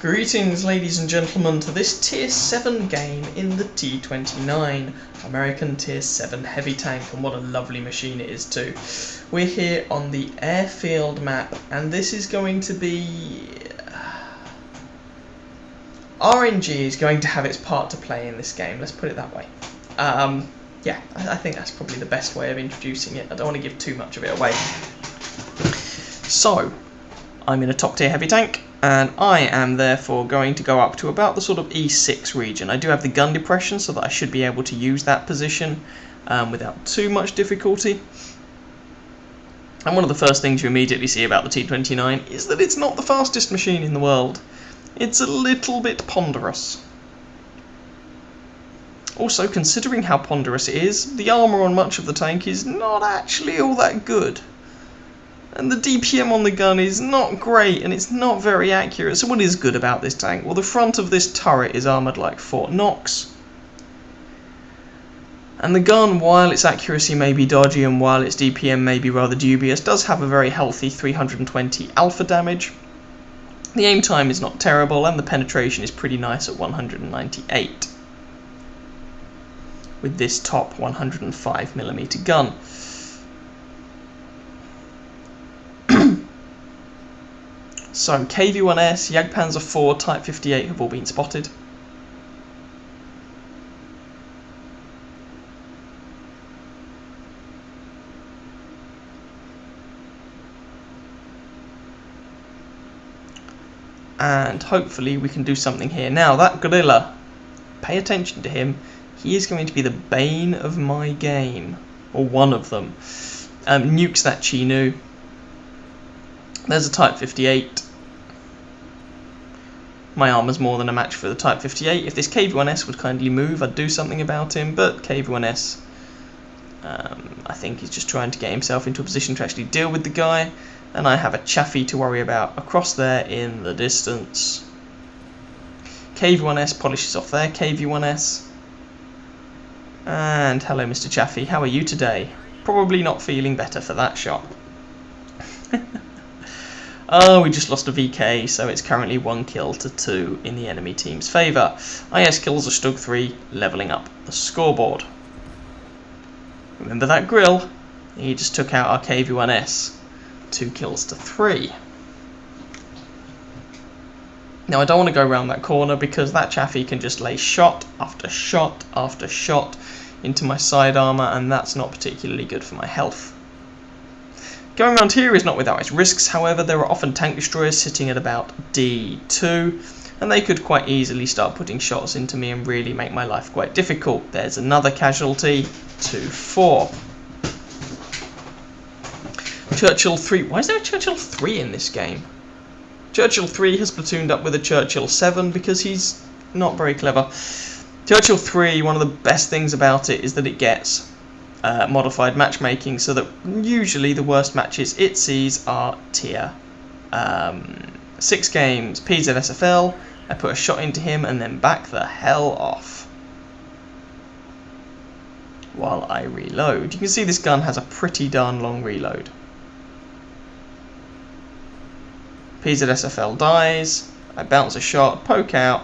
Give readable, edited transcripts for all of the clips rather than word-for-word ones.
Greetings, ladies and gentlemen, to this Tier 7 game in the T29, American Tier 7 heavy tank, and what a lovely machine it is too. We're here on the airfield map, and this is going to be... RNG is going to have its part to play in this game, let's put it that way. Yeah, I think that's probably the best way of introducing it. I don't want to give too much of it away. So, I'm in a top tier heavy tank, and I am therefore going to go up to about the sort of E6 region. I do have the gun depression, so that I should be able to use that position without too much difficulty. And one of the first things you immediately see about the T29 is that it's not the fastest machine in the world. It's a little bit ponderous. Also, considering how ponderous it is, the armour on much of the tank is not actually all that good. And the DPM on the gun is not great, and it's not very accurate. So what is good about this tank? Well, the front of this turret is armoured like Fort Knox. And the gun, while its accuracy may be dodgy and while its DPM may be rather dubious, does have a very healthy 320 alpha damage. The aim time is not terrible, and the penetration is pretty nice at 198. With this top 105mm gun. So, KV-1S, Jagdpanzer 4, Type 58 have all been spotted. And hopefully we can do something here. Now, that gorilla, pay attention to him. He is going to be the bane of my game. Or one of them. Nukes that Chinu. There's a Type 58. My armour's more than a match for the Type 58. If this KV-1S would kindly move, I'd do something about him, but KV-1S, I think he's just trying to get himself into a position to actually deal with the guy, and I have a Chaffee to worry about across there in the distance. KV-1S polishes off there, KV-1S. And hello Mr. Chaffee, how are you today? Probably not feeling better for that shot. Oh, we just lost a VK, so it's currently 1 kill to 2 in the enemy team's favour. IS kills a Stug 3, levelling up the scoreboard. Remember that grill? He just took out our KV-1S. 2 kills to 3. Now I don't want to go around that corner because that Chaffee can just lay shot after shot after shot into my side armour, and that's not particularly good for my health. Going around here is not without its risks, however there are often tank destroyers sitting at about D2, and they could quite easily start putting shots into me and really make my life quite difficult. There's another casualty, 2-4. Churchill 3, why is there a Churchill 3 in this game? Churchill 3 has platooned up with a Churchill 7 because he's not very clever. Churchill 3, one of the best things about it is that it gets modified matchmaking, so that usually the worst matches it sees are tier 6 games. PZSFL, I put a shot into him and then back the hell off while I reload. You can see this gun has a pretty darn long reload. PZSFL dies, I bounce a shot, poke out,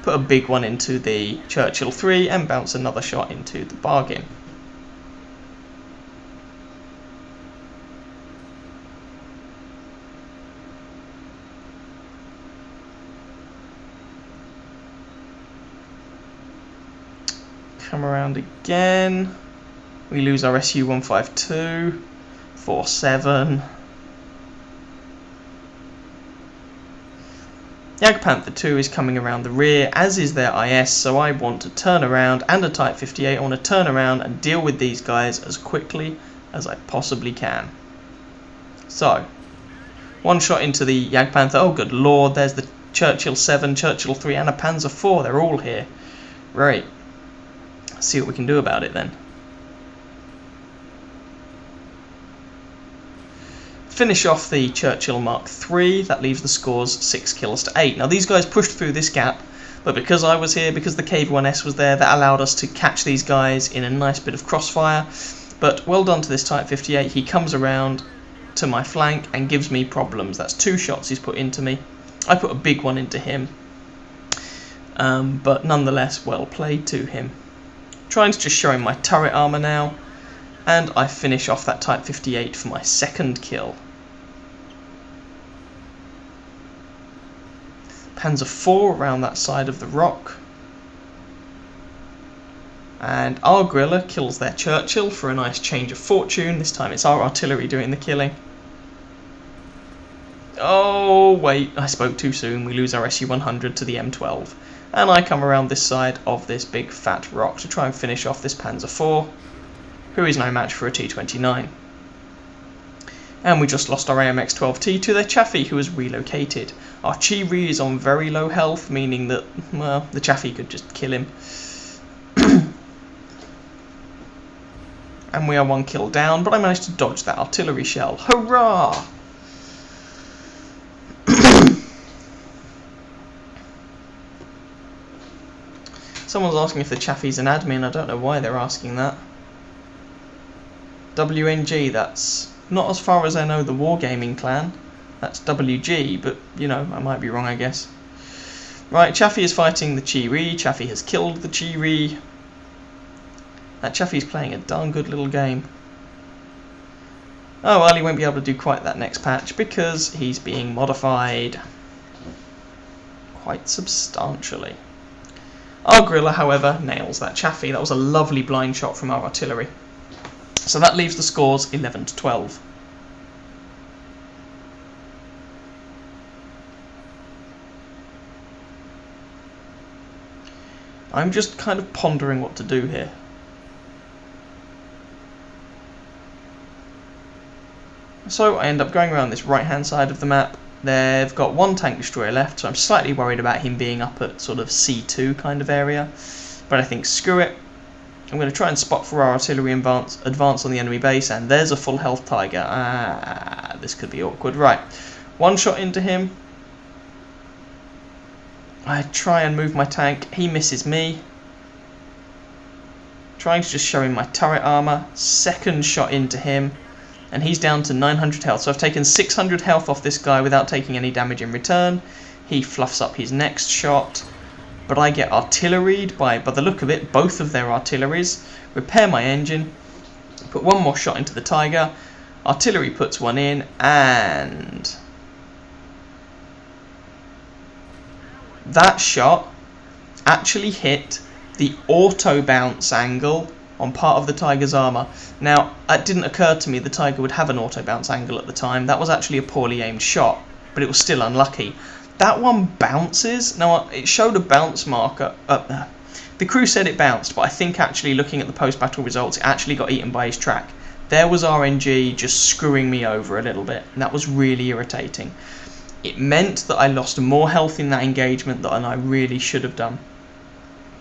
put a big one into the Churchill 3 and bounce another shot into the bargain. Come around again. We lose our SU-152, 4-7. Jagdpanther 2 is coming around the rear, as is their IS, so I want to turn around, and a Type 58, I want to turn around and deal with these guys as quickly as I possibly can. So, one shot into the Jagdpanther, oh good lord, there's the Churchill 7, Churchill 3 and a Panzer 4, they're all here. Right. See what we can do about it then. Finish off the Churchill Mark III, that leaves the scores 6 kills to 8. Now these guys pushed through this gap, but because I was here, because the KV-1S was there, that allowed us to catch these guys in a nice bit of crossfire. But well done to this Type 58, he comes around to my flank and gives me problems. That's 2 shots he's put into me. I put a big one into him, but nonetheless well played to him. Trying to just show him my turret armour now, and I finish off that Type 58 for my second kill. Panzer IV around that side of the rock, and our Grilla kills their Churchill for a nice change of fortune. This time it's our artillery doing the killing. Oh wait, I spoke too soon. We lose our SU-100 to the M12, and I come around this side of this big fat rock to try and finish off this Panzer IV, who is no match for a T29. And we just lost our AMX-12T to their Chaffee, who has relocated. Our Chi-Ri is on very low health, meaning that, well, the Chaffee could just kill him. And we are 1 kill down, but I managed to dodge that artillery shell. Hurrah! Someone's asking if the Chaffee's an admin. I don't know why they're asking that. WNG, that's not, as far as I know, the Wargaming clan. That's WG, but, you know, I might be wrong, I guess. Right, Chaffee is fighting the Chi-Ri. Chaffee has killed the Chi-Ri. That Chaffee's playing a darn good little game. Oh well, he won't be able to do quite that next patch because he's being modified quite substantially. Our Grilla, however, nails that Chaffee. That was a lovely blind shot from our artillery. So that leaves the scores 11 to 12. I'm just kind of pondering what to do here. So I end up going around this right-hand side of the map. They've got 1 tank destroyer left, so I'm slightly worried about him being up at sort of C2 kind of area. But I think, screw it. I'm going to try and spot for our artillery advance on the enemy base, and there's a full health Tiger. This could be awkward. Right, 1 shot into him. I try and move my tank. He misses me. Trying to just show him my turret armour. 2nd shot into him. And he's down to 900 health. So I've taken 600 health off this guy without taking any damage in return. He fluffs up his next shot. But I get artilleried by the look of it, both of their artilleries. Repair my engine. Put 1 more shot into the Tiger. Artillery puts 1 in. And that shot actually hit the auto bounce angle on part of the Tiger's armour. Now, it didn't occur to me the Tiger would have an auto bounce angle at the time. That was actually a poorly aimed shot, but it was still unlucky. That one bounces. Now, it showed a bounce marker. The crew said it bounced, but I think actually looking at the post-battle results, it actually got eaten by his track. There was RNG just screwing me over a little bit, and that was really irritating. It meant that I lost more health in that engagement than I really should have done.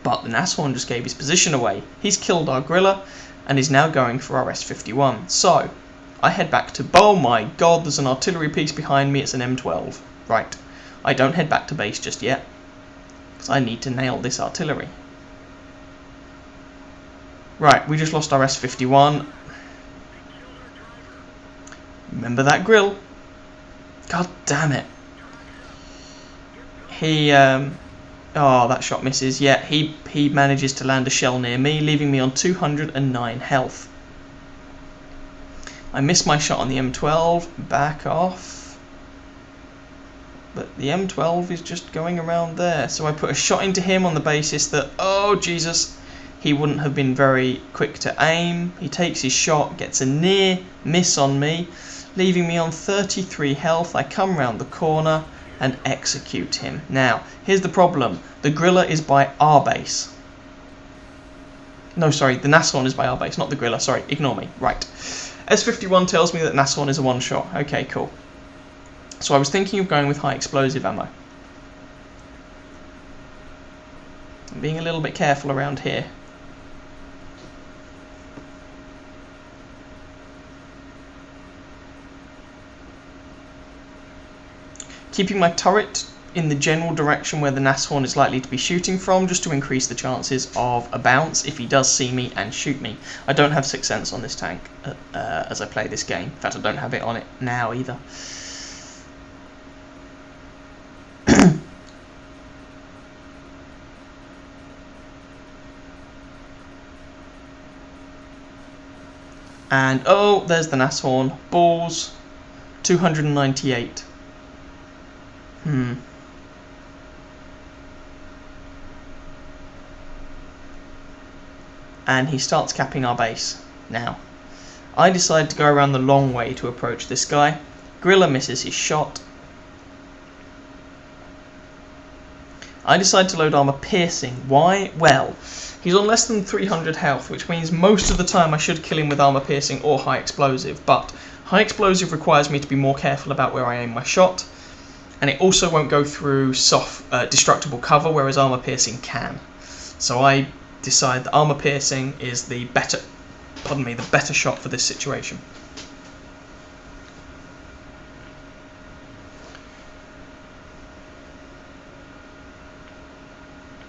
But the Nashorn just gave his position away. He's killed our Grilla and is now going for our S51. So I head back to, oh my god, there's an artillery piece behind me, it's an M12. Right, I don't head back to base just yet, because I need to nail this artillery. Right, we just lost our S51. Remember that grill? God damn it. He, oh, that shot misses. Yeah, he manages to land a shell near me, leaving me on 209 health. I missed my shot on the M12, back off. But the M12 is just going around there. So I put a shot into him on the basis that, oh Jesus, he wouldn't have been very quick to aim. He takes his shot, gets a near miss on me, leaving me on 33 health. I come round the corner and execute him. Now, here's the problem. The Grilla is by our base. No, sorry, the Nashorn is by our base, not the Grilla. Sorry, ignore me. Right. S51 tells me that Nashorn is a 1-shot. Okay, cool. So I was thinking of going with high explosive ammo. I'm being a little bit careful around here. Keeping my turret in the general direction where the Nashorn is likely to be shooting from, just to increase the chances of a bounce if he does see me and shoot me. I don't have 6th Sense on this tank as I play this game. In fact, I don't have it on it now either. And, oh, there's the Nashorn. Balls. 298. And he starts capping our base. Now, I decide to go around the long way to approach this guy. Gorilla misses his shot. I decide to load armor piercing. Why? Well, he's on less than 300 health, which means most of the time I should kill him with armor piercing or high explosive, but high explosive requires me to be more careful about where I aim my shot, and it also won't go through soft, destructible cover, whereas armor piercing can. So I decide that armor piercing is the better shot for this situation.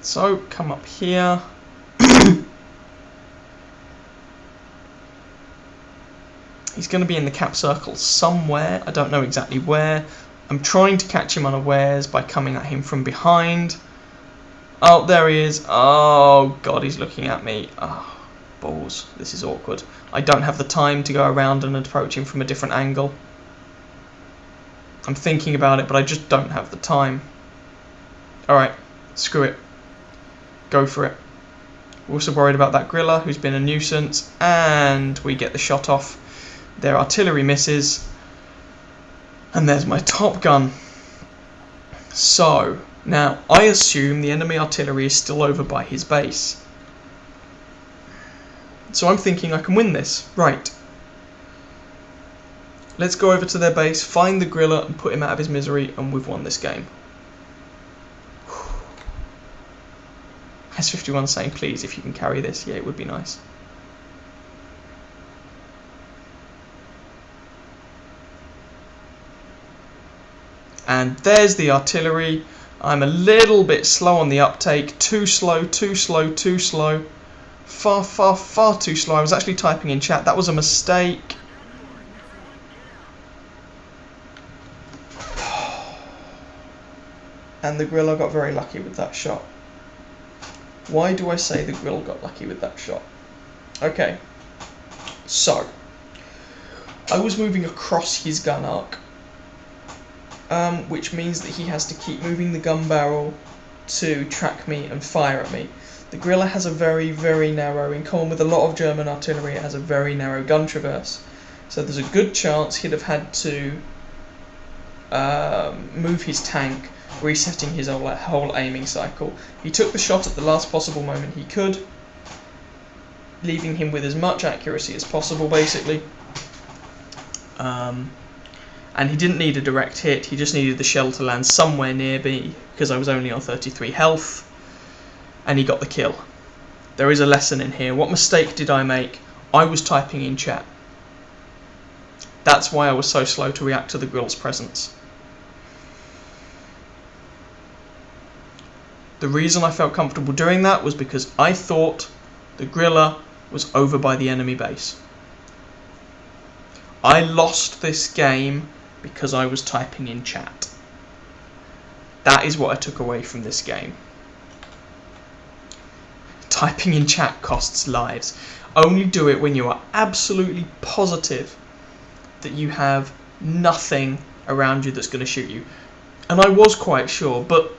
So, come up here. He's going to be in the cap circle somewhere. I don't know exactly where. I'm trying to catch him unawares by coming at him from behind. Oh, there he is. Oh, God, he's looking at me. Oh, balls. This is awkward. I don't have the time to go around and approach him from a different angle. I'm thinking about it, but I just don't have the time. Alright, screw it. Go for it. We're also worried about that Gorilla, who's been a nuisance, and we get the shot off. Their artillery misses, and there's my top gun. So, now, I assume the enemy artillery is still over by his base. So I'm thinking I can win this. Right. Let's go over to their base, find the Gorilla, and put him out of his misery, and we've won this game. S51 saying, please, if you can carry this, yeah, it would be nice. And there's the artillery. I'm a little bit slow on the uptake. Too slow, too slow, too slow. Far, far, far too slow. I was actually typing in chat. That was a mistake. And the Gorilla got very lucky with that shot. Why do I say the Gorilla got lucky with that shot? Okay, so I was moving across his gun arc, which means that he has to keep moving the gun barrel to track me and fire at me. The Gorilla has a very, very narrow, in common with a lot of German artillery, it has a very narrow gun traverse. So there's a good chance he'd have had to move his tank, resetting his whole aiming cycle. He took the shot at the last possible moment he could, leaving him with as much accuracy as possible, basically. And he didn't need a direct hit, he just needed the shell to land somewhere near me, because I was only on 33 health, and he got the kill. There is a lesson in here. What mistake did I make? I was typing in chat. That's why I was so slow to react to the Gorilla's presence. The reason I felt comfortable doing that was because I thought the Gorilla was over by the enemy base. I lost this game because I was typing in chat. That is what I took away from this game. Typing in chat costs lives. Only do it when you are absolutely positive that you have nothing around you that's going to shoot you. And I was quite sure, but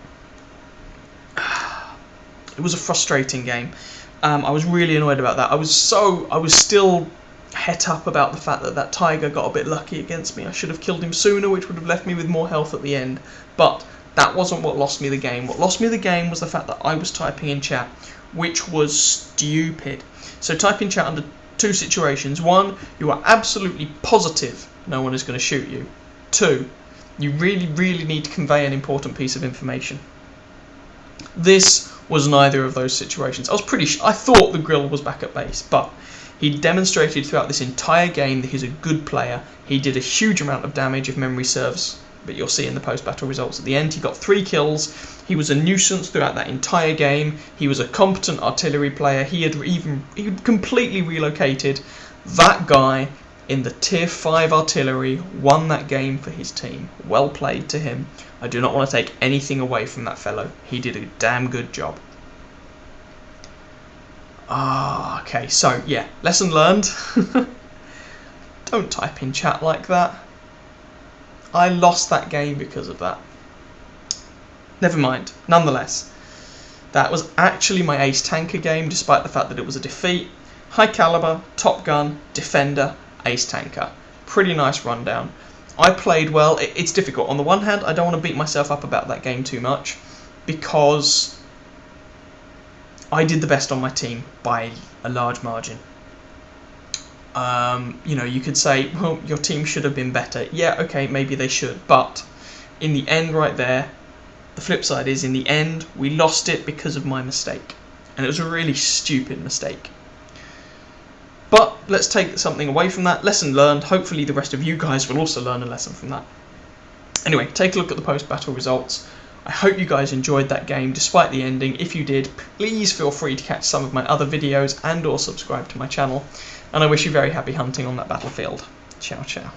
it was a frustrating game. I was really annoyed about that. I was still het up about the fact that that tiger got a bit lucky against me. I should have killed him sooner, which would have left me with more health at the end. But that wasn't what lost me the game. What lost me the game was the fact that I was typing in chat, which was stupid. So type in chat under two situations. One, you are absolutely positive no one is going to shoot you. Two, you really, really need to convey an important piece of information. This was neither of those situations. I thought the Gorilla was back at base, but he demonstrated throughout this entire game that he's a good player. He did a huge amount of damage, if memory serves, but you'll see in the post-battle results at the end. He got 3 kills. He was a nuisance throughout that entire game. He was a competent artillery player. He had completely relocated. That guy in the tier 5 artillery won that game for his team. Well played to him. I do not want to take anything away from that fellow. He did a damn good job. Okay, so yeah, lesson learned. Don't type in chat like that. I lost that game because of that. Never mind. Nonetheless, that was actually my ace tanker game, despite the fact that it was a defeat. High caliber, top gun, defender, ace tanker. Pretty nice rundown. I played well. It's difficult. On the one hand, I don't want to beat myself up about that game too much, because I did the best on my team by a large margin. You know, you could say, well, your team should have been better. Yeah, okay, maybe they should. But in the end right there, the flip side is, in the end, we lost it because of my mistake. And it was a really stupid mistake. But let's take something away from that. Lesson learned. Hopefully the rest of you guys will also learn a lesson from that. Anyway, take a look at the post-battle results. I hope you guys enjoyed that game despite the ending. If you did, please feel free to catch some of my other videos and or subscribe to my channel. And I wish you very happy hunting on that battlefield. Ciao, ciao.